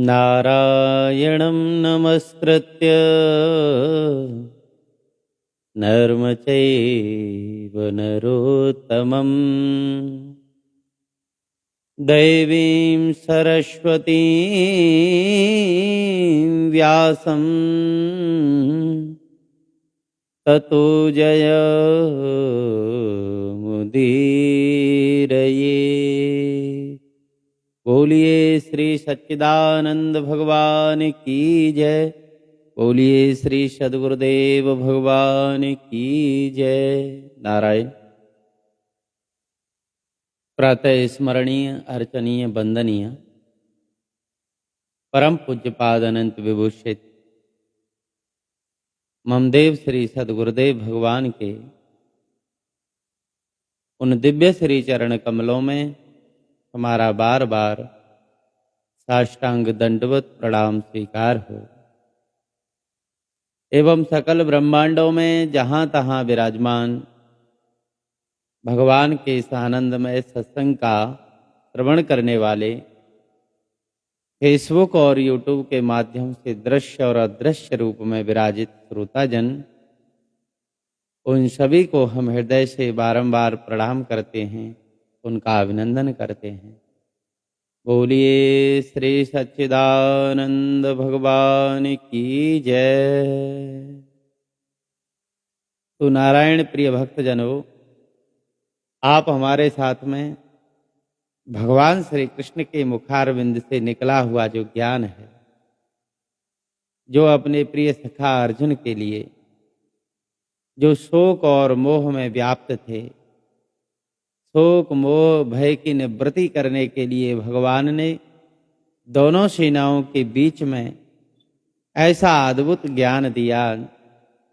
नारायणं नमस्कृत्य नरं चैव नरोत्तमं देवीं सरस्वतीं व्यासं ततो जयमुदीरये। बोलिए श्री सच्चिदानंद भगवान की जय। बोलिए श्री सद्गुरुदेव भगवान की जय। नारायण। प्रातः स्मरणीय अर्चनीय वंदनीय परम पूज्यपाद अनंत विभूषित ममदेव श्री सद्गुरुदेव भगवान के उन दिव्य श्री चरण कमलों में हमारा बार बार साष्टांग दंडवत प्रणाम स्वीकार हो एवं सकल ब्रह्मांडों में जहाँ तहाँ विराजमान भगवान के इस आनंदमय सत्संग का श्रवण करने वाले फेसबुक और यूट्यूब के माध्यम से दृश्य और अदृश्य रूप में विराजित श्रोताजन, उन सभी को हम हृदय से बारंबार प्रणाम करते हैं, उनका अभिनंदन करते हैं। बोलिए श्री सच्चिदानंद भगवान की जय। तो नारायण प्रिय भक्तजनों, आप हमारे साथ में भगवान श्री कृष्ण के मुखारविंद से निकला हुआ जो ज्ञान है, जो अपने प्रिय सखा अर्जुन के लिए जो शोक और मोह में व्याप्त थे, शोक मोह भय की निवृत्ति करने के लिए भगवान ने दोनों सेनाओं के बीच में ऐसा अद्भुत ज्ञान दिया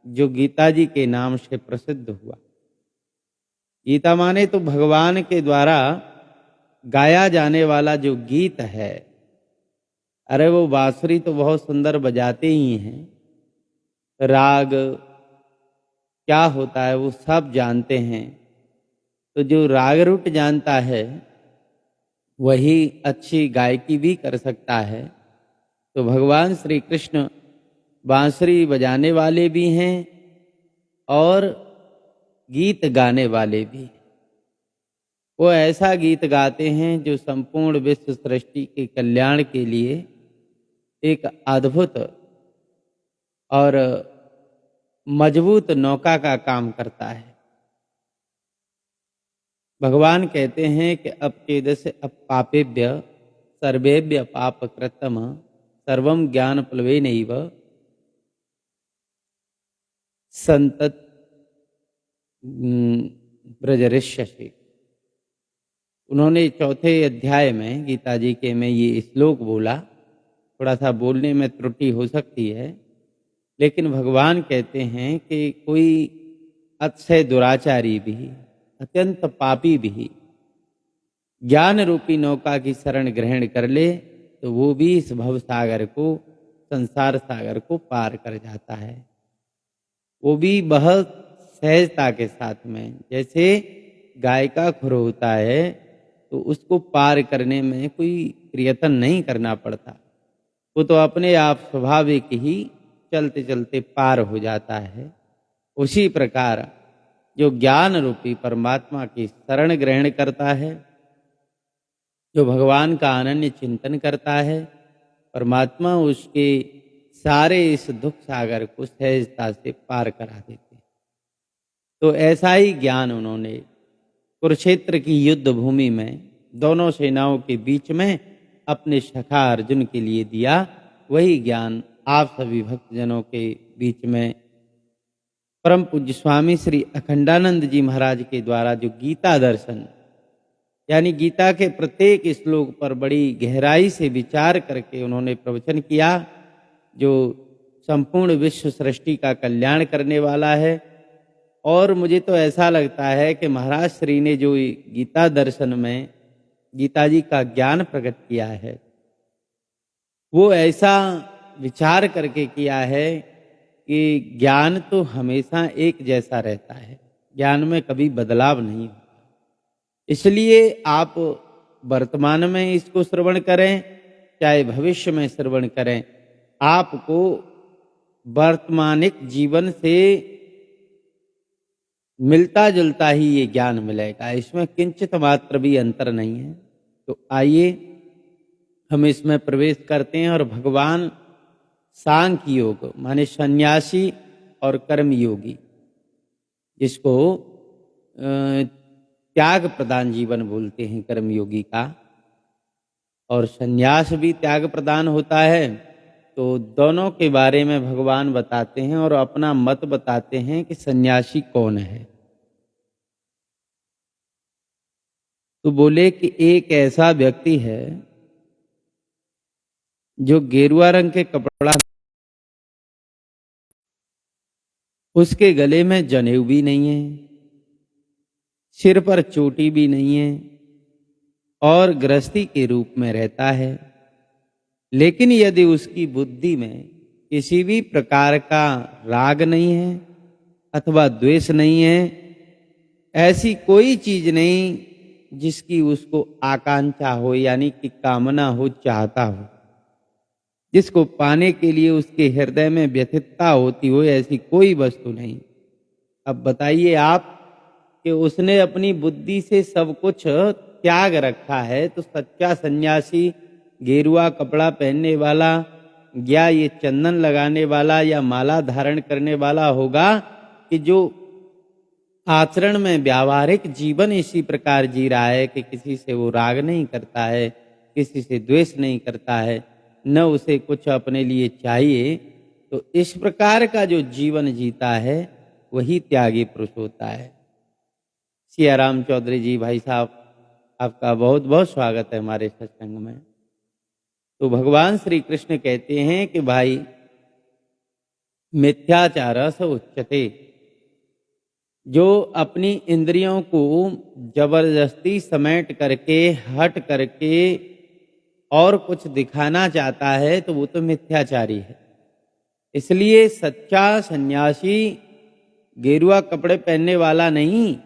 जो गीता जी के नाम से प्रसिद्ध हुआ। गीता माने तो भगवान के द्वारा गाया जाने वाला जो गीत है। अरे वो बांसुरी तो बहुत सुंदर बजाते ही हैं, राग क्या होता है वो सब जानते हैं। तो जो राग रूट जानता है वही अच्छी गायकी भी कर सकता है। तो भगवान श्री कृष्ण बांसुरी बजाने वाले भी हैं और गीत गाने वाले भी। वो ऐसा गीत गाते हैं जो संपूर्ण विश्व सृष्टि के कल्याण के लिए एक अद्भुत और मजबूत नौका का काम करता है। भगवान कहते हैं कि अपचेदस्य पापेभ्य सर्वेभ्य पाप कृतम सर्वम ज्ञान प्लवेनैव संतत ब्रजरिष्यसि। उन्होंने चौथे अध्याय में गीता जी के में ये श्लोक बोला। थोड़ा सा बोलने में त्रुटि हो सकती है, लेकिन भगवान कहते हैं कि कोई अतिशय दुराचारी भी, अत्यंत पापी भी ज्ञान रूपी नौका की शरण ग्रहण कर ले तो वो भी इस भव सागर को, संसार सागर को पार कर जाता है। वो भी बहुत सहजता के साथ में। जैसे गाय का खुर होता है तो उसको पार करने में कोई प्रयत्न नहीं करना पड़ता, वो तो अपने आप स्वाभाविक ही चलते चलते पार हो जाता है। उसी प्रकार जो ज्ञान रूपी परमात्मा की शरण ग्रहण करता है, जो भगवान का अनन्य चिंतन करता है, परमात्मा उसके सारे इस दुख सागर को सहजता से पार करा देते। तो ऐसा ही ज्ञान उन्होंने कुरुक्षेत्र की युद्ध भूमि में दोनों सेनाओं के बीच में अपने सखा अर्जुन के लिए दिया। वही ज्ञान आप सभी भक्तजनों के बीच में परम पूज्य स्वामी श्री अखंडानंद जी महाराज के द्वारा जो गीता दर्शन, यानी गीता के प्रत्येक श्लोक पर बड़ी गहराई से विचार करके उन्होंने प्रवचन किया, जो संपूर्ण विश्व सृष्टि का कल्याण करने वाला है। और मुझे तो ऐसा लगता है कि महाराज श्री ने जो गीता दर्शन में गीता जी का ज्ञान प्रकट किया है, वो ऐसा विचार करके किया है कि ज्ञान तो हमेशा एक जैसा रहता है, ज्ञान में कभी बदलाव नहीं होता। इसलिए आप वर्तमान में इसको श्रवण करें चाहे भविष्य में श्रवण करें, आपको वर्तमानिक जीवन से मिलता जुलता ही ये ज्ञान मिलेगा, इसमें किंचित मात्र भी अंतर नहीं है। तो आइए हम इसमें प्रवेश करते हैं और भगवान सांख्य योग माने सन्यासी और कर्म योगी, जिसको त्याग प्रदान जीवन बोलते हैं कर्मयोगी का, और सन्यास भी त्याग प्रदान होता है। तो दोनों के बारे में भगवान बताते हैं और अपना मत बताते हैं कि सन्यासी कौन है। तो बोले कि एक ऐसा व्यक्ति है जो गेरुआ रंग के कपड़ा, उसके गले में जनेऊ भी नहीं है, सिर पर चोटी भी नहीं है और गृहस्थी के रूप में रहता है। लेकिन यदि उसकी बुद्धि में किसी भी प्रकार का राग नहीं है अथवा द्वेष नहीं है, ऐसी कोई चीज नहीं जिसकी उसको आकांक्षा हो, यानी कि कामना हो, चाहता हो, जिसको पाने के लिए उसके हृदय में व्यथितता होती हो, ऐसी कोई वस्तु नहीं। अब बताइए आप कि उसने अपनी बुद्धि से सब कुछ त्याग रखा है, तो सच्चा सन्यासी गेरुआ कपड़ा पहनने वाला या ये चंदन लगाने वाला या माला धारण करने वाला होगा कि जो आचरण में व्यावहारिक जीवन इसी प्रकार जी रहा है कि किसी से वो राग नहीं करता है, किसी से द्वेष नहीं करता है, न उसे कुछ अपने लिए चाहिए। तो इस प्रकार का जो जीवन जीता है वही त्यागी पुरुष होता है। सियाराम चौधरी जी भाई साहब, आपका बहुत बहुत स्वागत है हमारे सत्संग में। तो भगवान श्री कृष्ण कहते हैं कि भाई मिथ्याचार स उच्यते, जो अपनी इंद्रियों को जबरदस्ती समेट करके हट करके और कुछ दिखाना चाहता है तो वो तो मिथ्याचारी है। इसलिए सच्चा सन्यासी गेरुआ कपड़े पहनने वाला नहीं,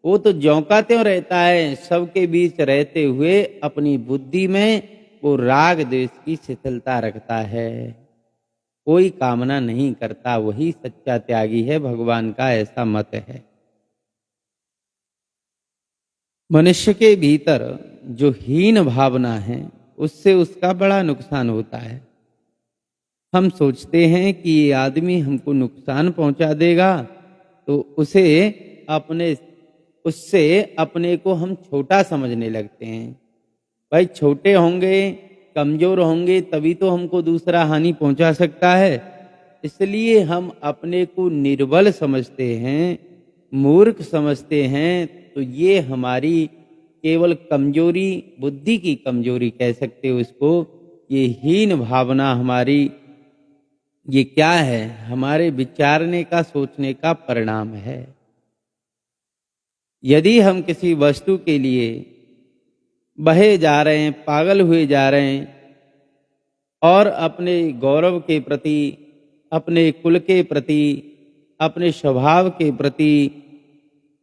वो तो ज्यों का त्यों रहता है, सबके बीच रहते हुए अपनी बुद्धि में वो राग द्वेष की शिथिलता रखता है, कोई कामना नहीं करता, वही सच्चा त्यागी है। भगवान का ऐसा मत है। मनुष्य के भीतर जो हीन भावना है उससे उसका बड़ा नुकसान होता है। हम सोचते हैं कि ये आदमी हमको नुकसान पहुंचा देगा, तो उससे अपने को हम छोटा समझने लगते हैं। भाई छोटे होंगे, कमजोर होंगे, तभी तो हमको दूसरा हानि पहुंचा सकता है। इसलिए हम अपने को निर्बल समझते हैं, मूर्ख समझते हैं। तो ये हमारी केवल कमजोरी, बुद्धि की कमजोरी कह सकते हो इसको। ये हीन भावना हमारी, ये क्या है? हमारे विचारने का, सोचने का परिणाम है। यदि हम किसी वस्तु के लिए बहे जा रहे हैं, पागल हुए जा रहे हैं और अपने गौरव के प्रति, अपने कुल के प्रति, अपने स्वभाव के प्रति,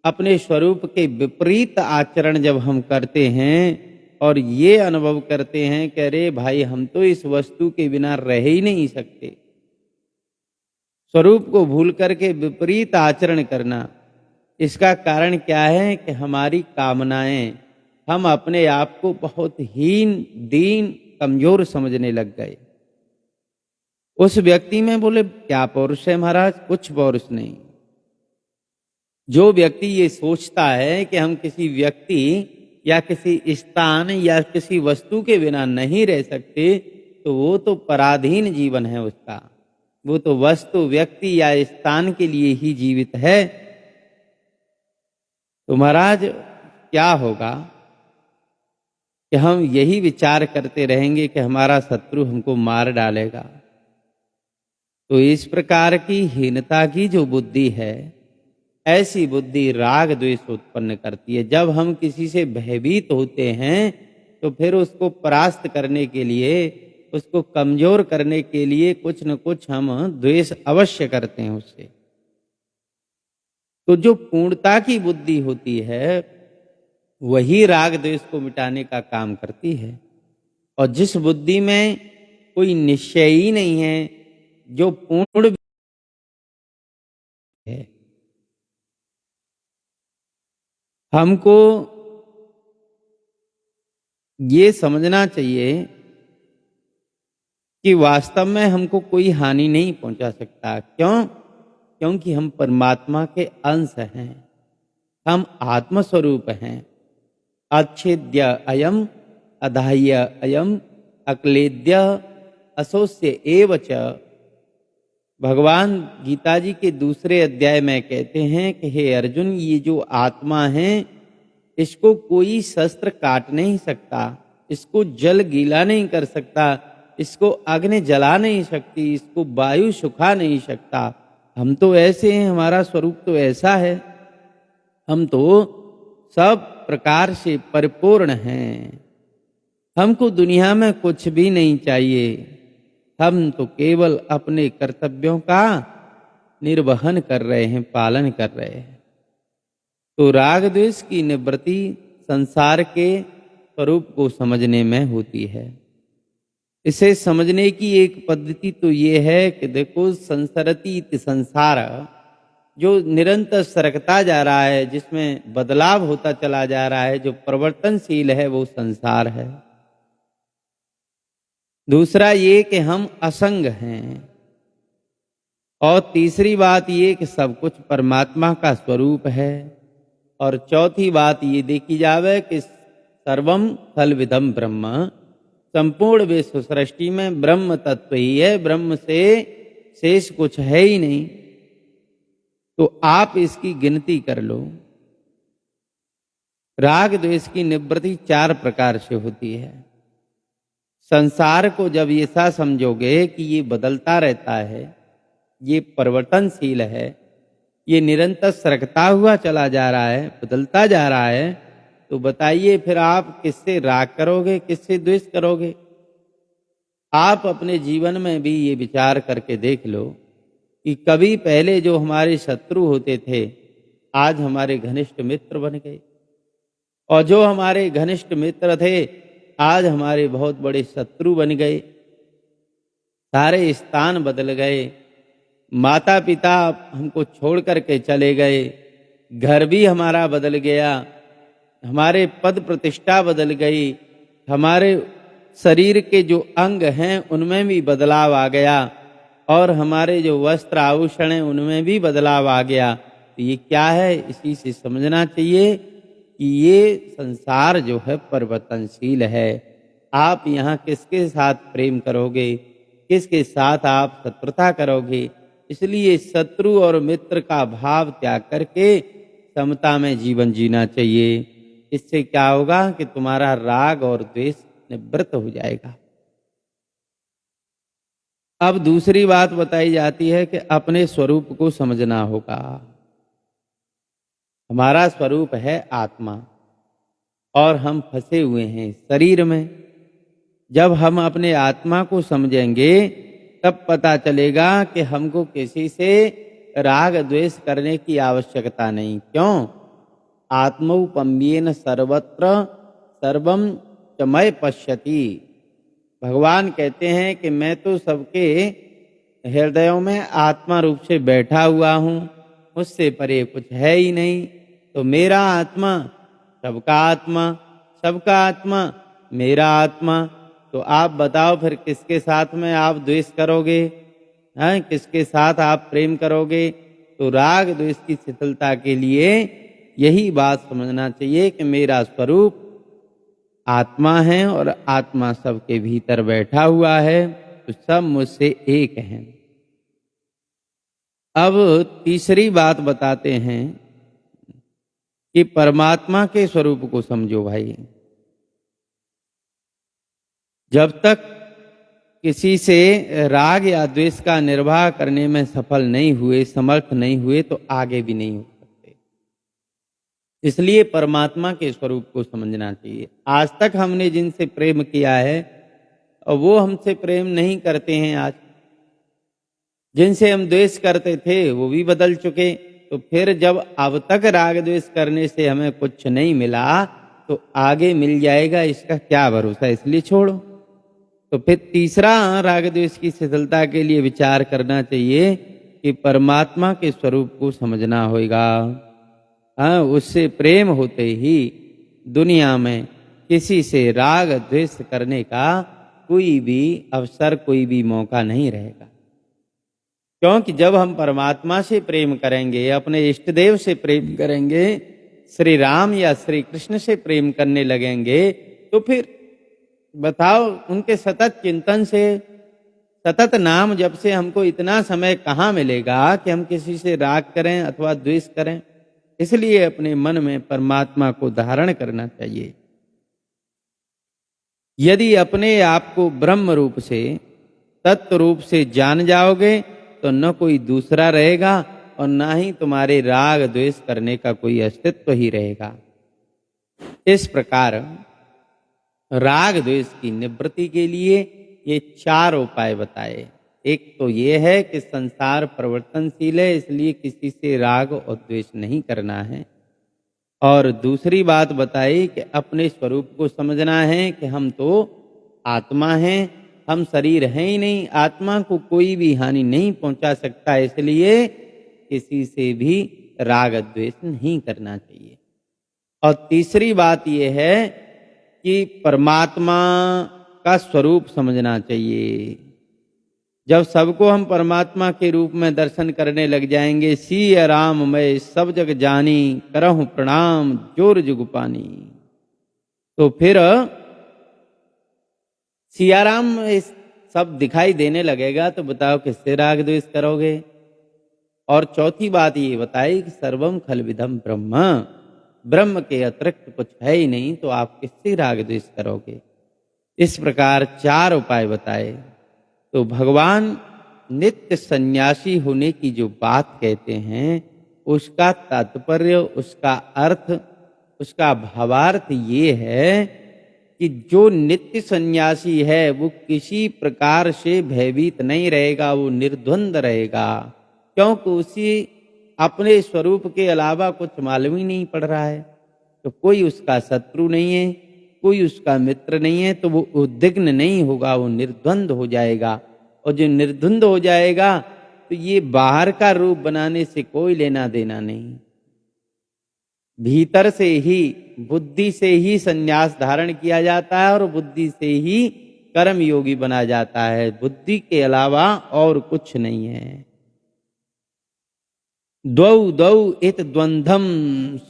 अपने स्वरूप के विपरीत आचरण जब हम करते हैं और ये अनुभव करते हैं कि अरे भाई हम तो इस वस्तु के बिना रह ही नहीं सकते, स्वरूप को भूल करके विपरीत आचरण करना, इसका कारण क्या है कि हमारी कामनाएं, हम अपने आप को बहुत हीन, दीन, कमजोर समझने लग गए। उस व्यक्ति में बोले क्या पौरुष है महाराज? कुछ पौरुष नहीं। जो व्यक्ति ये सोचता है कि हम किसी व्यक्ति या किसी स्थान या किसी वस्तु के बिना नहीं रह सकते, तो वो तो पराधीन जीवन है उसका। वो तो वस्तु, व्यक्ति या स्थान के लिए ही जीवित है। तो महाराज क्या होगा कि हम यही विचार करते रहेंगे कि हमारा शत्रु हमको मार डालेगा। तो इस प्रकार की हीनता की जो बुद्धि है, ऐसी बुद्धि राग द्वेष उत्पन्न करती है। जब हम किसी से भयभीत होते हैं तो फिर उसको परास्त करने के लिए, उसको कमजोर करने के लिए कुछ न कुछ हम द्वेष अवश्य करते हैं उससे। तो जो पूर्णता की बुद्धि होती है वही राग द्वेष को मिटाने का काम करती है। और जिस बुद्धि में कोई निश्चय ही नहीं है, जो पूर्ण है, हमको ये समझना चाहिए कि वास्तव में हमको कोई हानि नहीं पहुंचा सकता। क्यों? क्योंकि हम परमात्मा के अंश हैं, हम आत्मस्वरूप हैं। अच्छेद्य अयम अधाह्य अयम अक्लेद्य असोस्य एव च। भगवान गीता जी के दूसरे अध्याय में कहते हैं कि हे अर्जुन, ये जो आत्मा है, इसको कोई शस्त्र काट नहीं सकता, इसको जल गीला नहीं कर सकता, इसको अग्नि जला नहीं सकती, इसको वायु सुखा नहीं सकता। हम तो ऐसे हैं, हमारा स्वरूप तो ऐसा है, हम तो सब प्रकार से परिपूर्ण हैं। हमको दुनिया में कुछ भी नहीं चाहिए, हम तो केवल अपने कर्तव्यों का निर्वहन कर रहे हैं, पालन कर रहे हैं। तो राग द्वेष की निवृत्ति संसार के स्वरूप को समझने में होती है। इसे समझने की एक पद्धति तो ये है कि देखो, संसरति इति संसार, जो निरंतर सरकता जा रहा है, जिसमें बदलाव होता चला जा रहा है, जो परिवर्तनशील है, वो संसार है। दूसरा ये कि हम असंग हैं, और तीसरी बात ये कि सब कुछ परमात्मा का स्वरूप है, और चौथी बात ये देखी जावे कि सर्वम खलविदम ब्रह्म, संपूर्ण विश्व सृष्टि में ब्रह्म तत्व ही है, ब्रह्म से शेष कुछ है ही नहीं। तो आप इसकी गिनती कर लो। राग द्वेष की निवृत्ति 4 प्रकार से होती है। संसार को जब ऐसा समझोगे कि ये बदलता रहता है, ये परिवर्तनशील है, ये निरंतर सरकता हुआ चला जा रहा है, बदलता जा रहा है, तो बताइए फिर आप किससे राग करोगे, किससे द्वेष करोगे? आप अपने जीवन में भी ये विचार करके देख लो कि कभी पहले जो हमारे शत्रु होते थे, आज हमारे घनिष्ठ मित्र बन गए, और जो हमारे घनिष्ठ मित्र थे, आज हमारे बहुत बड़े शत्रु बन गए। सारे स्थान बदल गए, माता पिता हमको छोड़ करके चले गए, घर भी हमारा बदल गया, हमारे पद प्रतिष्ठा बदल गई, हमारे शरीर के जो अंग हैं उनमें भी बदलाव आ गया, और हमारे जो वस्त्र आभूषण हैं उनमें भी बदलाव आ गया। तो ये क्या है? इसी से समझना चाहिए कि ये संसार जो है परिवर्तनशील है। आप यहाँ किसके साथ प्रेम करोगे, किसके साथ आप शत्रुता करोगे? इसलिए शत्रु और मित्र का भाव त्याग करके समता में जीवन जीना चाहिए। इससे क्या होगा कि तुम्हारा राग और द्वेष निवृत्त हो जाएगा। अब दूसरी बात बताई जाती है कि अपने स्वरूप को समझना होगा। हमारा स्वरूप है आत्मा, और हम फंसे हुए हैं शरीर में। जब हम अपने आत्मा को समझेंगे, तब पता चलेगा कि हमको किसी से राग द्वेष करने की आवश्यकता नहीं। क्यों? आत्मौपम्येन सर्वत्र सर्वम च मय पश्यति। भगवान कहते हैं कि मैं तो सबके हृदयों में आत्मा रूप से बैठा हुआ हूँ, मुझसे परे कुछ है ही नहीं। तो मेरा आत्मा सबका आत्मा, सबका आत्मा मेरा आत्मा। तो आप बताओ फिर किसके साथ में आप द्वेष करोगे, हैं? किसके साथ आप प्रेम करोगे? तो राग द्वेष की शिथिलता के लिए यही बात समझना चाहिए कि मेरा स्वरूप आत्मा है, और आत्मा सबके भीतर बैठा हुआ है, तो सब मुझसे एक हैं। अब तीसरी बात बताते हैं कि परमात्मा के स्वरूप को समझो भाई। जब तक किसी से राग या द्वेष का निर्वाह करने में सफल नहीं हुए, समर्थ नहीं हुए, तो आगे भी नहीं हो सकते। इसलिए परमात्मा के स्वरूप को समझना चाहिए। आज तक हमने जिनसे प्रेम किया है, और वो हमसे प्रेम नहीं करते हैं आज। जिनसे हम द्वेष करते थे वो भी बदल चुके। तो फिर जब अब तक राग द्वेष करने से हमें कुछ नहीं मिला, तो आगे मिल जाएगा इसका क्या भरोसा? इसलिए छोड़ो। तो फिर तीसरा राग द्वेष की शिथिलता के लिए विचार करना चाहिए कि परमात्मा के स्वरूप को समझना होगा। हाँ, उससे प्रेम होते ही दुनिया में किसी से राग द्वेष करने का कोई भी अवसर, कोई भी मौका नहीं रहेगा। क्योंकि जब हम परमात्मा से प्रेम करेंगे, अपने इष्ट देव से प्रेम करेंगे, श्री राम या श्री कृष्ण से प्रेम करने लगेंगे, तो फिर बताओ, उनके सतत चिंतन से, सतत नाम जब से हमको इतना समय कहाँ मिलेगा कि हम किसी से राग करें अथवा द्वेष करें। इसलिए अपने मन में परमात्मा को धारण करना चाहिए। यदि अपने आप को ब्रह्म रूप से, तत्व रूप से जान जाओगे तो न कोई दूसरा रहेगा और न ही तुम्हारे राग द्वेष करने का कोई अस्तित्व ही रहेगा। इस प्रकार राग द्वेष की निवृत्ति के लिए ये 4 उपाय बताए। एक तो ये है कि संसार परिवर्तनशील है, इसलिए किसी से राग और द्वेष नहीं करना है। और दूसरी बात बताई कि अपने स्वरूप को समझना है कि हम तो आत्मा हैं, हम शरीर हैं ही नहीं, आत्मा को कोई भी हानि नहीं पहुंचा सकता, इसलिए किसी से भी राग द्वेष नहीं करना चाहिए। और तीसरी बात यह है कि परमात्मा का स्वरूप समझना चाहिए। जब सबको हम परमात्मा के रूप में दर्शन करने लग जाएंगे, सिया राम मैं सब जग जानी, करहूं प्रणाम जोर जुग पानी, तो फिर सिया राम सब दिखाई देने लगेगा, तो बताओ किससे राग द्वेष करोगे। और चौथी बात ये बताई कि सर्वम खलविदम ब्रह्म, ब्रह्म के अतिरिक्त कुछ है ही नहीं, तो आप किससे राग द्वेष करोगे। इस प्रकार 4 उपाय बताए। तो भगवान नित्य सन्यासी होने की जो बात कहते हैं, उसका तात्पर्य, उसका अर्थ, उसका भावार्थ ये है कि जो नित्य सन्यासी है वो किसी प्रकार से भयभीत नहीं रहेगा, वो निर्द्वंद रहेगा, क्योंकि उसी अपने स्वरूप के अलावा कुछ मालूम ही नहीं पड़ रहा है। तो कोई उसका शत्रु नहीं है, कोई उसका मित्र नहीं है, तो वो उद्विग्न नहीं होगा, वो निर्द्वंद हो जाएगा। और जो निर्द्वंद हो जाएगा तो ये बाहर का रूप बनाने से कोई लेना देना नहीं। भीतर से ही, बुद्धि से ही संन्यास धारण किया जाता है और बुद्धि से ही कर्म योगी बना जाता है, बुद्धि के अलावा और कुछ नहीं है। द्वौ द्वौ इत द्वंद्वम,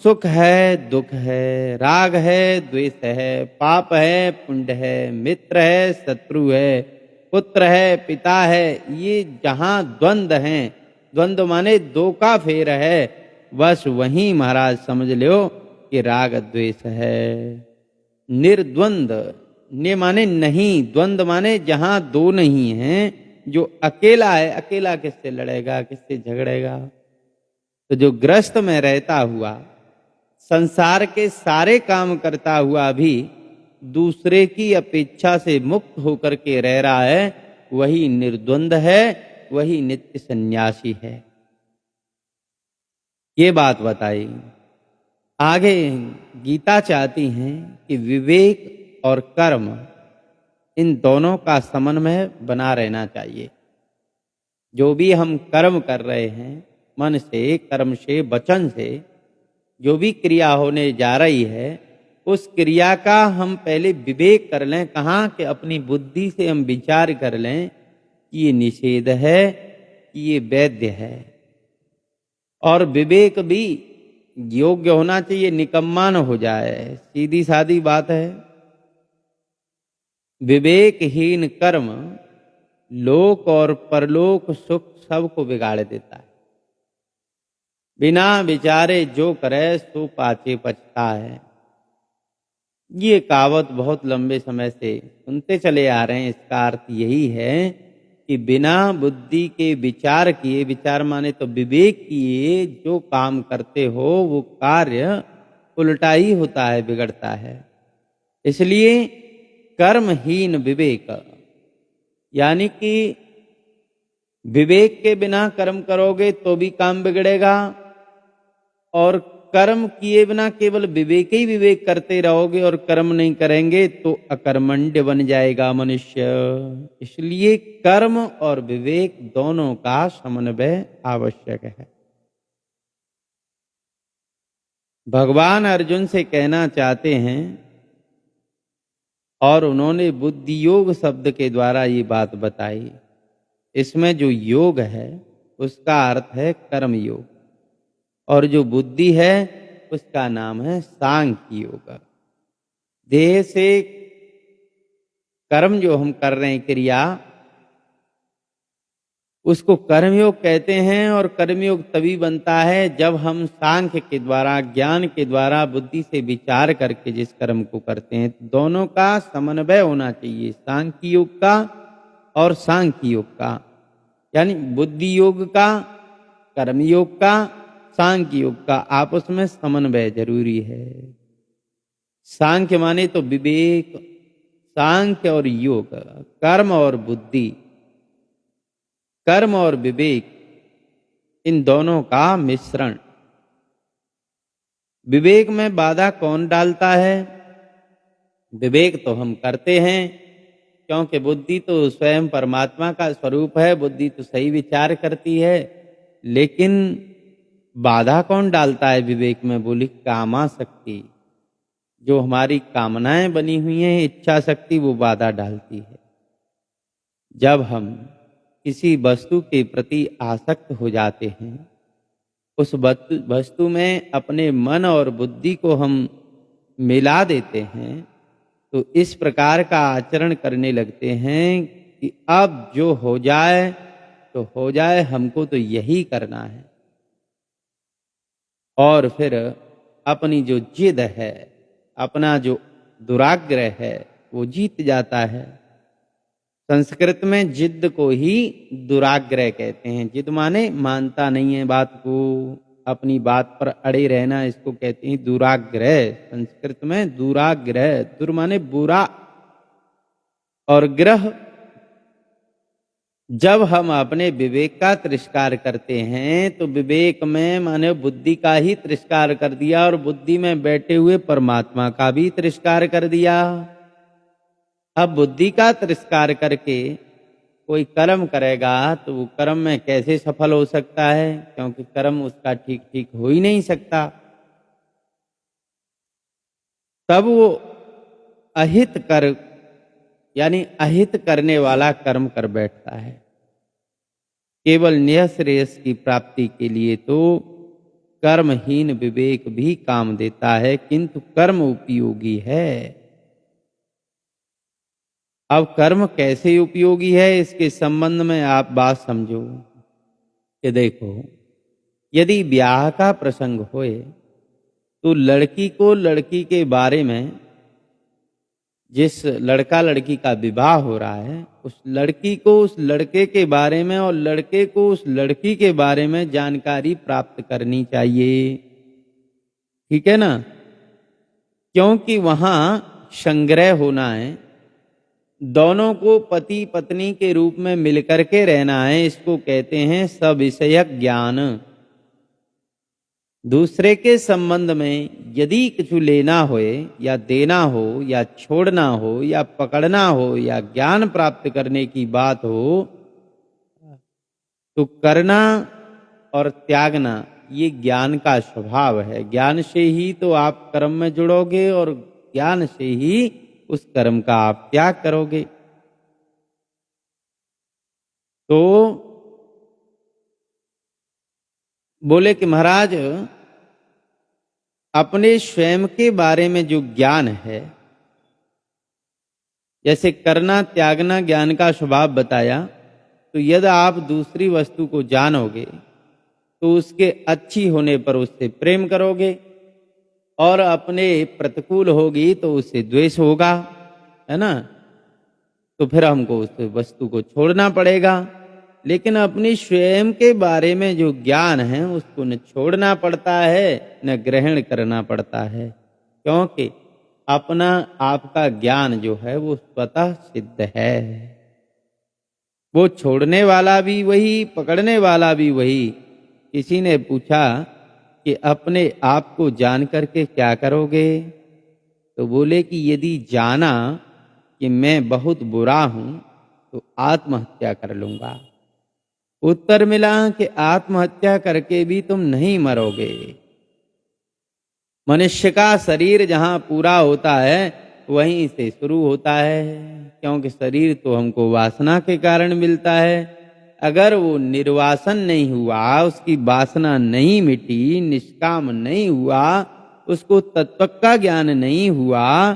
सुख है दुख है, राग है द्वेष है, पाप है पुण्य है, मित्र है शत्रु है, पुत्र है पिता है, ये जहां द्वंद्व हैं, द्वंद्व माने 2 का फेर है, बस वहीं महाराज समझ लो कि राग द्वेष है। निर्द्वंद, ने माने नहीं, द्वंद्व माने जहां 2 नहीं हैं। जो अकेला है, अकेला किससे लड़ेगा, किससे झगड़ेगा। तो जो ग्रस्त में रहता हुआ, संसार के सारे काम करता हुआ भी दूसरे की अपेक्षा से मुक्त होकर के रह रहा है, वही निर्द्वंद है, वही नित्य सन्यासी है। ये बात बताई। आगे गीता चाहती हैं कि विवेक और कर्म, इन दोनों का समन्वय बना रहना चाहिए। जो भी हम कर्म कर रहे हैं, मन से, कर्म से, वचन से जो भी क्रिया होने जा रही है, उस क्रिया का हम पहले विवेक कर लें। कहाँ कि अपनी बुद्धि से हम विचार कर लें कि ये निषेध है, कि ये वैध है। और विवेक भी योग्य होना चाहिए, निकम्मा न हो जाए। सीधी सादी बात है। विवेकहीन कर्म लोक और परलोक सुख सबको बिगाड़ देता है। बिना विचारे जो करे सो पाछे पछता है। ये कहावत बहुत लंबे समय से सुनते चले आ रहे हैं। इसका अर्थ यही है कि बिना बुद्धि के विचार किए, विचार माने तो विवेक किए जो काम करते हो, वो कार्य उल्टा ही होता है, बिगड़ता है। इसलिए कर्महीन विवेक, यानी कि विवेक के बिना कर्म करोगे तो भी काम बिगड़ेगा, और कर्म किए बिना केवल विवेक ही विवेक करते रहोगे और कर्म नहीं करेंगे तो अकर्मण्य बन जाएगा मनुष्य। इसलिए कर्म और विवेक दोनों का समन्वय आवश्यक है। भगवान अर्जुन से कहना चाहते हैं और उन्होंने बुद्धि योग शब्द के द्वारा ये बात बताई। इसमें जो योग है उसका अर्थ है कर्म योग और जो बुद्धि है उसका नाम है सांख्य योग। देह से कर्म जो हम कर रहे हैं क्रिया उसको कर्मयोग कहते हैं और कर्मयोग तभी बनता है जब हम सांख्य के द्वारा ज्ञान के द्वारा बुद्धि से विचार करके जिस कर्म को करते हैं। दोनों का समन्वय होना चाहिए, सांख्य योग का और सांख्य योग का, यानी बुद्धि योग का, कर्मयोग का, सांख्य योग का आपस में समन्वय जरूरी है। सांख्य माने तो विवेक, सांख्य और योग, कर्म और बुद्धि, कर्म और विवेक, इन दोनों का मिश्रण। विवेक में बाधा कौन डालता है? विवेक तो हम करते हैं क्योंकि बुद्धि तो स्वयं परमात्मा का स्वरूप है, बुद्धि तो सही विचार करती है। लेकिन बाधा कौन डालता है विवेक में? बोली कामाशक्ति, जो हमारी कामनाएं बनी हुई हैं, इच्छा शक्ति, वो बाधा डालती है। जब हम किसी वस्तु के प्रति आसक्त हो जाते हैं, उस वस्तु में अपने मन और बुद्धि को हम मिला देते हैं, तो इस प्रकार का आचरण करने लगते हैं कि अब जो हो जाए तो हो जाए, हमको तो यही करना है। और फिर अपनी जो जिद है, अपना जो दुराग्रह है, वो जीत जाता है। संस्कृत में जिद को ही दुराग्रह कहते हैं। जिद माने मानता नहीं है बात को, अपनी बात पर अड़े रहना, इसको कहते हैं दुराग्रह। संस्कृत में दुराग्रह, दुर माने बुरा और ग्रह। जब हम अपने विवेक का तिरस्कार करते हैं तो विवेक में माने बुद्धि का ही तिरस्कार कर दिया और बुद्धि में बैठे हुए परमात्मा का भी तिरस्कार कर दिया। अब बुद्धि का तिरस्कार करके कोई कर्म करेगा तो वो कर्म में कैसे सफल हो सकता है? क्योंकि कर्म उसका ठीक ठीक हो ही नहीं सकता। तब वो अहित कर यानी अहित करने वाला कर्म कर बैठता है। केवल न्यायश्रेयस की प्राप्ति के लिए तो कर्महीन विवेक भी काम देता है, किंतु कर्म उपयोगी है। अब कर्म कैसे उपयोगी है, इसके संबंध में आप बात समझो कि देखो, यदि ब्याह का प्रसंग होए तो लड़की को लड़की के बारे में, जिस लड़का लड़की का विवाह हो रहा है, उस लड़की को उस लड़के के बारे में और लड़के को उस लड़की के बारे में जानकारी प्राप्त करनी चाहिए। ठीक है ना? क्योंकि वहां संग्रह होना है, दोनों को पति पत्नी के रूप में मिलकर के रहना है। इसको कहते हैं सविषयक ज्ञान। दूसरे के संबंध में यदि कुछ लेना होए या देना हो या छोड़ना हो या पकड़ना हो या ज्ञान प्राप्त करने की बात हो, तो करना और त्यागना ये ज्ञान का स्वभाव है। ज्ञान से ही तो आप कर्म में जुड़ोगे और ज्ञान से ही उस कर्म का आप त्याग करोगे। तो बोले कि महाराज, अपने स्वयं के बारे में जो ज्ञान है, जैसे करना त्यागना ज्ञान का स्वभाव बताया, तो यदि आप दूसरी वस्तु को जानोगे तो उसके अच्छी होने पर उससे प्रेम करोगे और अपने प्रतिकूल होगी तो उससे द्वेष होगा, है ना? तो फिर हमको उस वस्तु को छोड़ना पड़ेगा। लेकिन अपनी स्वयं के बारे में जो ज्ञान है उसको न छोड़ना पड़ता है न ग्रहण करना पड़ता है, क्योंकि अपना आपका ज्ञान जो है वो स्वतः सिद्ध है। वो छोड़ने वाला भी वही, पकड़ने वाला भी वही। किसी ने पूछा कि अपने आप को जान करके क्या करोगे? तो बोले कि यदि जाना कि मैं बहुत बुरा हूं तो आत्महत्या कर लूंगा। उत्तर मिला कि आत्महत्या करके भी तुम नहीं मरोगे। मनुष्य का शरीर जहां पूरा होता है वहीं से शुरू होता है, क्योंकि शरीर तो हमको वासना के कारण मिलता है। अगर वो निर्वासन नहीं हुआ, उसकी वासना नहीं मिटी, निष्काम नहीं हुआ, उसको तत्व का ज्ञान नहीं हुआ,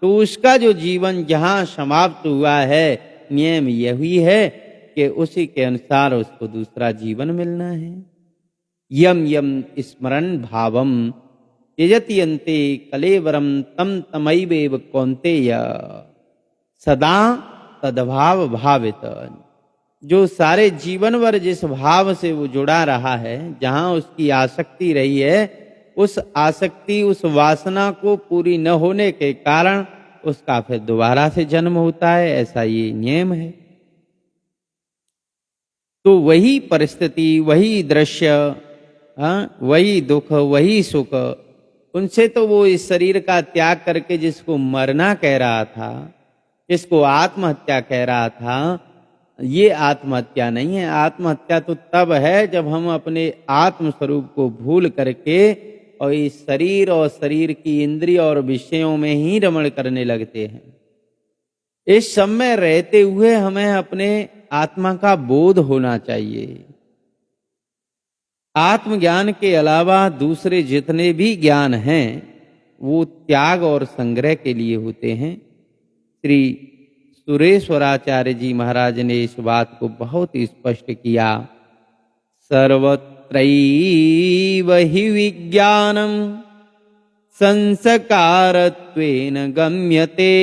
तो उसका जो जीवन जहां समाप्त हुआ है, नियम यही है कि उसी के अनुसार उसको दूसरा जीवन मिलना है। यम यम स्मरण भावम त्यजति अन्ते कलेवरम तम तमैवेव कौन्तेय सदा तद्भाव भावित। जो सारे जीवन भर जिस भाव से वो जुड़ा रहा है, जहां उसकी आसक्ति रही है, उस आसक्ति उस वासना को पूरी न होने के कारण उसका फिर दोबारा से जन्म होता है। ऐसा ये नियम है। तो वही परिस्थिति, वही दृश्य, वही दुख, वही सुख, उनसे तो वो इस शरीर का त्याग करके जिसको मरना कह रहा था, जिसको आत्महत्या कह रहा था, ये आत्महत्या नहीं है। आत्महत्या तो तब है जब हम अपने आत्म स्वरूप को भूल करके और इस शरीर और शरीर की इंद्रिय और विषयों में ही रमण करने लगते हैं। इस सब में रहते हुए हमें अपने आत्मा का बोध होना चाहिए। आत्मज्ञान के अलावा दूसरे जितने भी ज्ञान हैं वो त्याग और संग्रह के लिए होते हैं। श्री सुरेश्वराचार्य जी महाराज ने इस बात को बहुत स्पष्ट किया। सर्वत्रैव हि विज्ञानम संस्कारत्वेन गम्यते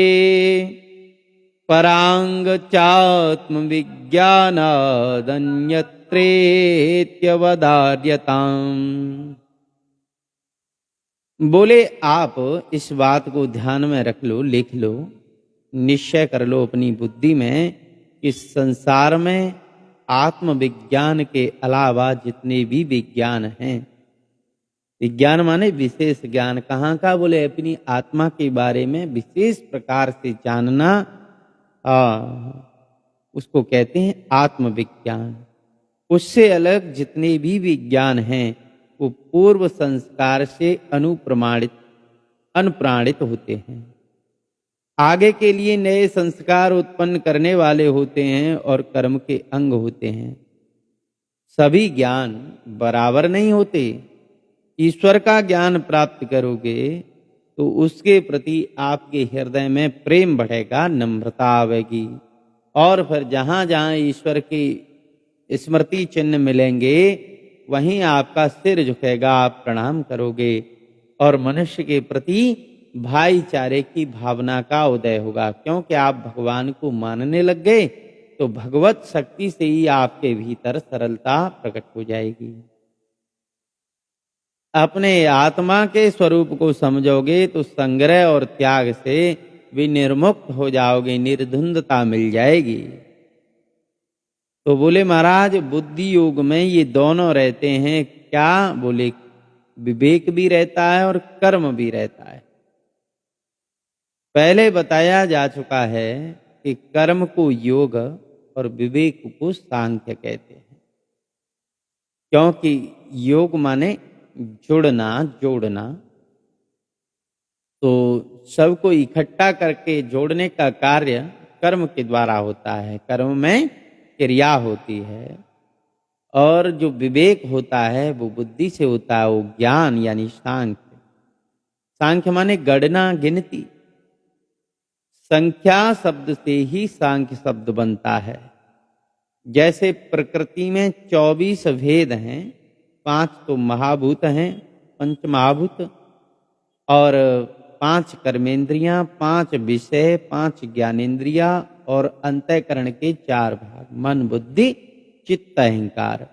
परांग चात्म विज्ञानादन्यत्रेत्यवदार्यताम्। बोले आप इस बात को ध्यान में रख लो, लिख लो, निश्चय कर लो अपनी बुद्धि में कि संसार में आत्मविज्ञान के अलावा जितने भी विज्ञान हैं, विज्ञान माने विशेष ज्ञान। कहाँ का? बोले अपनी आत्मा के बारे में विशेष प्रकार से जानना, उसको कहते हैं आत्मविज्ञान। उससे अलग जितने भी विज्ञान हैं वो पूर्व संस्कार से अनुप्राणित होते हैं। आगे के लिए नए संस्कार उत्पन्न करने वाले होते हैं और कर्म के अंग होते हैं। सभी ज्ञान बराबर नहीं होते। ईश्वर का ज्ञान प्राप्त करोगे तो उसके प्रति आपके हृदय में प्रेम बढ़ेगा, नम्रता आवेगी, और फिर जहां जहां ईश्वर की स्मृति चिन्ह मिलेंगे वहीं आपका सिर झुकेगा, आप प्रणाम करोगे और मनुष्य के प्रति भाईचारे की भावना का उदय होगा। क्योंकि आप भगवान को मानने लग गए तो भगवत शक्ति से ही आपके भीतर सरलता प्रकट हो जाएगी। अपने आत्मा के स्वरूप को समझोगे तो संग्रह और त्याग से विनिर्मुक्त हो जाओगे, निर्धुंधता मिल जाएगी। तो बोले महाराज बुद्धि योग में ये दोनों रहते हैं। क्या? बोले विवेक भी रहता है और कर्म भी रहता है। पहले बताया जा चुका है कि कर्म को योग और विवेक को सांख्य कहते हैं। क्योंकि योग माने जुड़ना, जोड़ना, तो सबको इकट्ठा करके जोड़ने का कार्य कर्म के द्वारा होता है। कर्म में क्रिया होती है और जो विवेक होता है वो बुद्धि से होता है, वो ज्ञान यानी सांख्य। सांख्य माने गणना, गिनती। संख्या शब्द से ही सांख्य शब्द बनता है। जैसे प्रकृति में 24 भेद हैं, 5 तो महाभूत हैं, पंच महाभूत, और 5 कर्मेंद्रियां, 5 विषय, 5 ज्ञानेंद्रिया और अंतःकरण के 4 भाग, मन, बुद्धि, चित्त, अहंकार।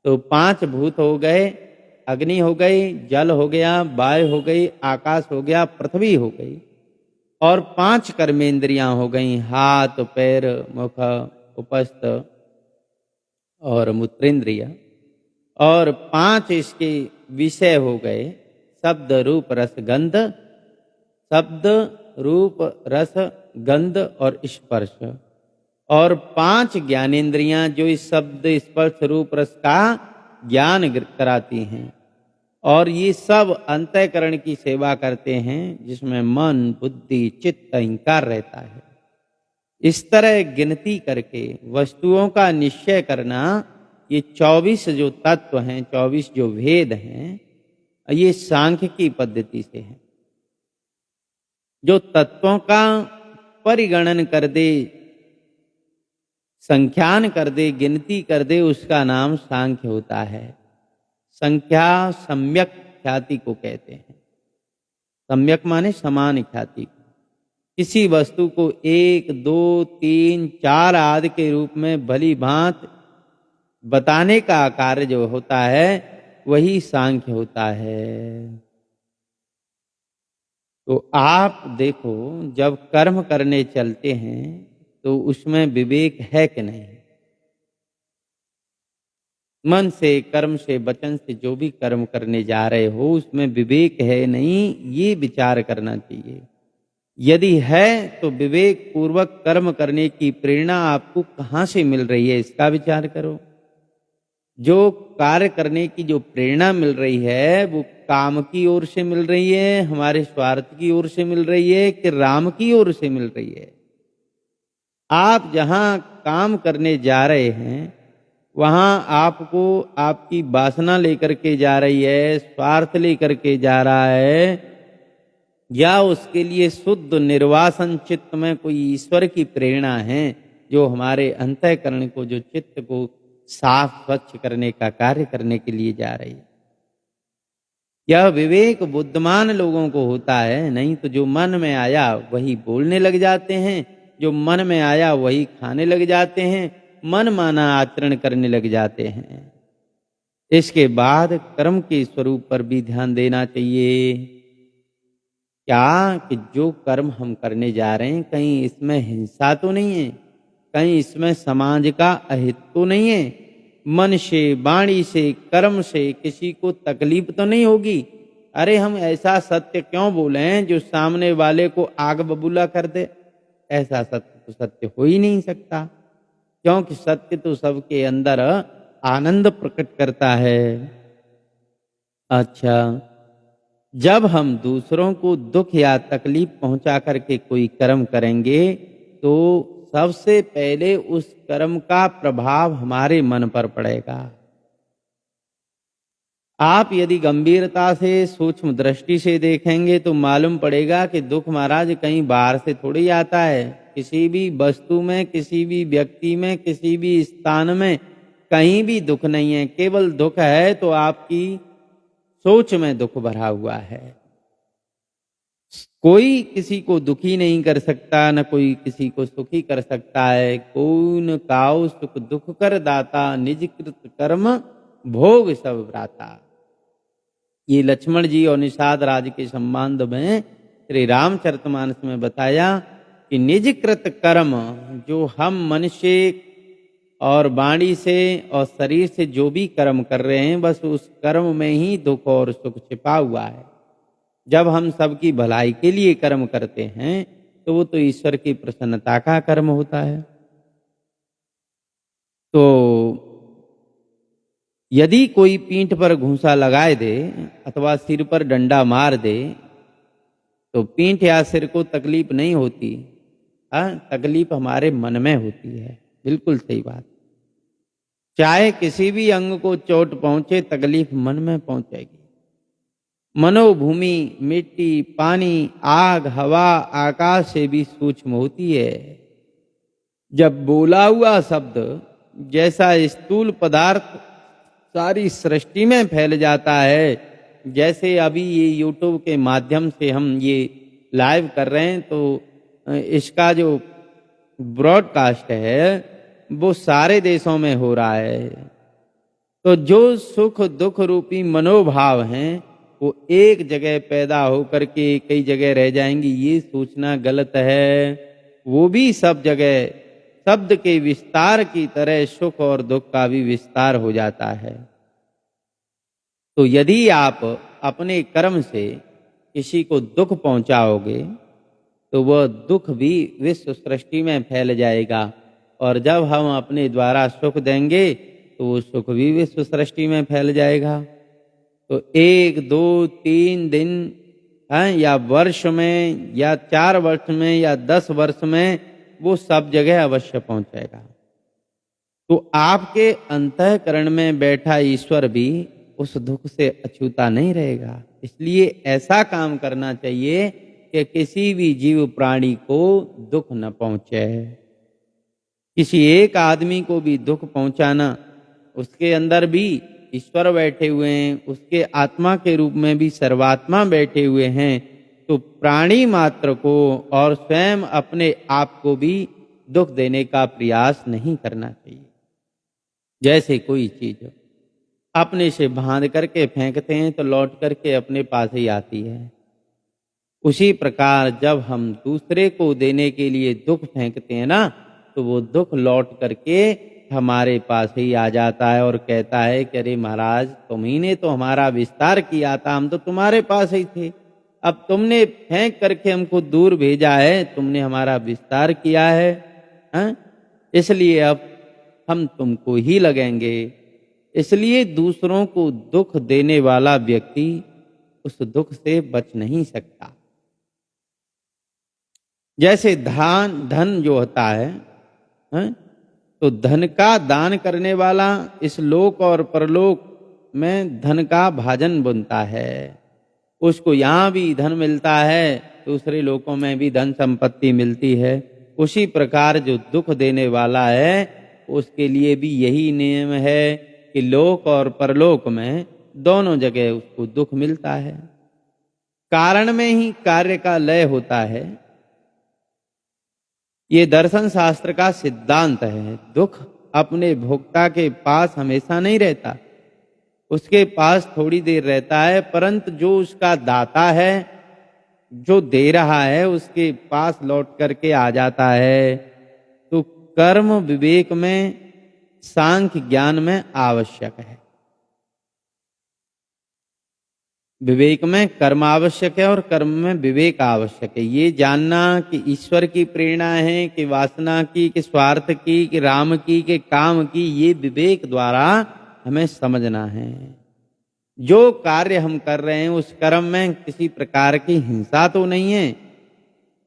तो 5 भूत हो गए, अग्नि हो गई, जल हो गया, वायु हो गई, आकाश हो गया, पृथ्वी हो गई, और 5 कर्मेंद्रियां हो गई, हाथ, पैर, मुख, उपस्थ और मूत्रेंद्रिया। और 5 इसके विषय हो गए, शब्द रूप रस गंध, शब्द रूप रस गंध और स्पर्श। और 5 ज्ञानेंद्रियां जो इस शब्द स्पर्श रूप रस का ज्ञान कराती हैं, और ये सब अंतःकरण की सेवा करते हैं, जिसमें मन बुद्धि चित्त अहंकार रहता है। इस तरह गिनती करके वस्तुओं का निश्चय करना, ये 24 जो तत्व हैं, 24 जो भेद हैं, ये सांख्य की पद्धति से है। जो तत्वों का परिगणन कर दे, संख्यान कर दे, गिनती कर दे, उसका नाम सांख्य होता है। संख्या सम्यक ख्याति को कहते हैं। सम्यक माने समान ख्याति। किसी वस्तु को 1, 2, 3, 4 आदि के रूप में भली भांति बताने का कार्य जो होता है, वही सांख्य होता है। तो आप देखो, जब कर्म करने चलते हैं तो उसमें विवेक है कि नहीं? मन से, कर्म से, वचन से जो भी कर्म करने जा रहे हो, उसमें विवेक है नहीं, ये विचार करना चाहिए। यदि है तो विवेक पूर्वक कर्म करने की प्रेरणा आपको कहाँ से मिल रही है, इसका विचार करो। जो कार्य करने की जो प्रेरणा मिल रही है, वो काम की ओर से मिल रही है, हमारे स्वार्थ की ओर से मिल रही है, कि राम की ओर से मिल रही है? आप जहां काम करने जा रहे हैं, वहां आपको आपकी वासना लेकर के जा रही है, स्वार्थ लेकर के जा रहा है, या उसके लिए शुद्ध निर्वासन चित्त में कोई ईश्वर की प्रेरणा है, जो हमारे अंतःकरण को, जो चित्त को साफ स्वच्छ करने का कार्य करने के लिए जा रही है? यह विवेक बुद्धिमान लोगों को होता है। नहीं तो जो मन में आया वही बोलने लग जाते हैं, जो मन में आया वही खाने लग जाते हैं, मन माना आचरण करने लग जाते हैं। इसके बाद कर्म के स्वरूप पर भी ध्यान देना चाहिए। क्या कि जो कर्म हम करने जा रहे हैं, कहीं इसमें हिंसा तो नहीं है, कहीं इसमें समाज का अहित तो नहीं है, मन से, वाणी से, कर्म से किसी को तकलीफ तो नहीं होगी? अरे हम ऐसा सत्य क्यों बोले जो सामने वाले को आग बबूला कर दे? ऐसा सत्य तो सत्य हो ही नहीं सकता, क्योंकि सत्य तो सबके अंदर आनंद प्रकट करता है। अच्छा, जब हम दूसरों को दुख या तकलीफ पहुंचा करके कोई कर्म करेंगे, तो सबसे पहले उस कर्म का प्रभाव हमारे मन पर पड़ेगा। आप यदि गंभीरता से, सूक्ष्म दृष्टि से देखेंगे तो मालूम पड़ेगा कि दुख महाराज कहीं बाहर से थोड़ी आता है। किसी भी वस्तु में, किसी भी व्यक्ति में, किसी भी स्थान में कहीं भी दुख नहीं है। केवल दुख है तो आपकी सोच में दुख भरा हुआ है। कोई किसी को दुखी नहीं कर सकता, न कोई किसी को सुखी कर सकता है। कौन काऊ सुख दुख कर दाता, निज कृत कर्म भोग सब भ्राता। ये लक्ष्मण जी और निषाद राज के संबंध में श्री रामचरितमानस में बताया कि निज कृत कर्म, जो हम मनुष्य और वाणी से और शरीर से जो भी कर्म कर रहे हैं, बस उस कर्म में ही दुख और सुख छिपा हुआ है। जब हम सबकी भलाई के लिए कर्म करते हैं, तो वो तो ईश्वर की प्रसन्नता का कर्म होता है। तो यदि कोई पीठ पर घूंसा लगाए दे अथवा सिर पर डंडा मार दे, तो पीठ या सिर को तकलीफ नहीं होती, तकलीफ हमारे मन में होती है। बिल्कुल सही बात। चाहे किसी भी अंग को चोट पहुंचे, तकलीफ मन में पहुंचेगी। मनोभूमि मिट्टी, पानी, आग, हवा, आकाश से भी सूक्ष्म होती है। जब बोला हुआ शब्द जैसा स्थूल पदार्थ सारी सृष्टि में फैल जाता है, जैसे अभी ये यूट्यूब के माध्यम से हम ये लाइव कर रहे हैं, तो इसका जो ब्रॉडकास्ट है वो सारे देशों में हो रहा है। तो जो सुख दुख रूपी मनोभाव हैं, वो एक जगह पैदा होकर के कई जगह रह जाएंगी, ये सोचना गलत है। वो भी सब जगह शब्द के विस्तार की तरह सुख और दुख का भी विस्तार हो जाता है। तो यदि आप अपने कर्म से किसी को दुख पहुंचाओगे तो वह दुख भी विश्व सृष्टि में फैल जाएगा, और जब हम अपने द्वारा सुख देंगे तो वो सुख भी विश्व सृष्टि में फैल जाएगा। तो 1, 2, 3 दिन या वर्ष में या 4 वर्ष में या 10 वर्ष में वो सब जगह अवश्य पहुंचेगा। तो आपके अंतःकरण में बैठा ईश्वर भी उस दुख से अछूता नहीं रहेगा। इसलिए ऐसा काम करना चाहिए कि किसी भी जीव प्राणी को दुख न पहुंचे। किसी एक आदमी को भी दुख पहुंचाना, उसके अंदर भी ईश्वर बैठे हुए हैं, उसके आत्मा के रूप में भी सर्वात्मा बैठे हुए हैं, तो प्राणी मात्र को और स्वयं अपने आप को भी दुख देने का प्रयास नहीं करना चाहिए। जैसे कोई चीज अपने से बांध करके फेंकते हैं तो लौट करके अपने पास ही आती है, उसी प्रकार जब हम दूसरे को देने के लिए दुख फेंकते हैं ना, तो वो दुख लौट करके हमारे पास ही आ जाता है और कहता है कि अरे महाराज, तुम ही ने तो हमारा विस्तार किया था, हम तो तुम्हारे पास ही थे, अब तुमने फेंक करके हमको दूर भेजा है, तुमने हमारा विस्तार किया है, इसलिए अब हम तुमको ही लगेंगे। इसलिए दूसरों को दुख देने वाला व्यक्ति उस दुख से बच नहीं सकता। जैसे धन जो होता है, तो धन का दान करने वाला इस लोक और परलोक में धन का भाजन बुनता है, उसको यहाँ भी धन मिलता है, दूसरे लोकों में भी धन संपत्ति मिलती है। उसी प्रकार जो दुख देने वाला है उसके लिए भी यही नियम है कि लोक और परलोक में दोनों जगह उसको दुख मिलता है। कारण में ही कार्य का लय होता है, ये दर्शन शास्त्र का सिद्धांत है। दुख अपने भोक्ता के पास हमेशा नहीं रहता, उसके पास थोड़ी देर रहता है, परंतु जो उसका दाता है, जो दे रहा है, उसके पास लौट करके आ जाता है। तो कर्म विवेक में, सांख्य ज्ञान में आवश्यक है। विवेक में कर्म आवश्यक है और कर्म में विवेक आवश्यक है। ये जानना कि ईश्वर की प्रेरणा है, कि वासना की, कि स्वार्थ की, कि राम की, कि काम की, ये विवेक द्वारा हमें समझना है। जो कार्य हम कर रहे हैं उस कर्म में किसी प्रकार की हिंसा तो नहीं है।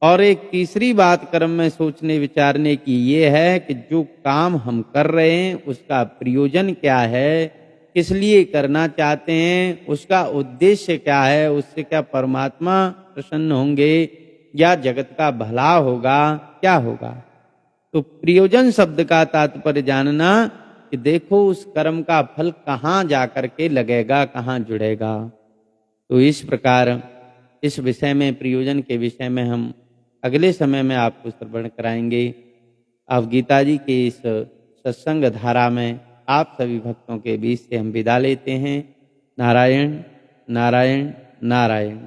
और एक तीसरी बात कर्म में सोचने विचारने की ये है कि जो काम हम कर रहे हैं उसका प्रयोजन क्या है, किस लिए करना चाहते हैं, उसका उद्देश्य क्या है, उससे क्या परमात्मा प्रसन्न होंगे या जगत का भला होगा, क्या होगा। तो प्रयोजन शब्द का तात्पर्य जानना कि देखो उस कर्म का फल कहाँ जाकर के लगेगा, कहाँ जुड़ेगा। तो इस प्रकार इस विषय में, प्रयोजन के विषय में हम अगले समय में आपको श्रवण कराएंगे। अब गीता जी के इस सत्संग धारा में आप सभी भक्तों के बीच से हम विदा लेते हैं। नारायण नारायण नारायण।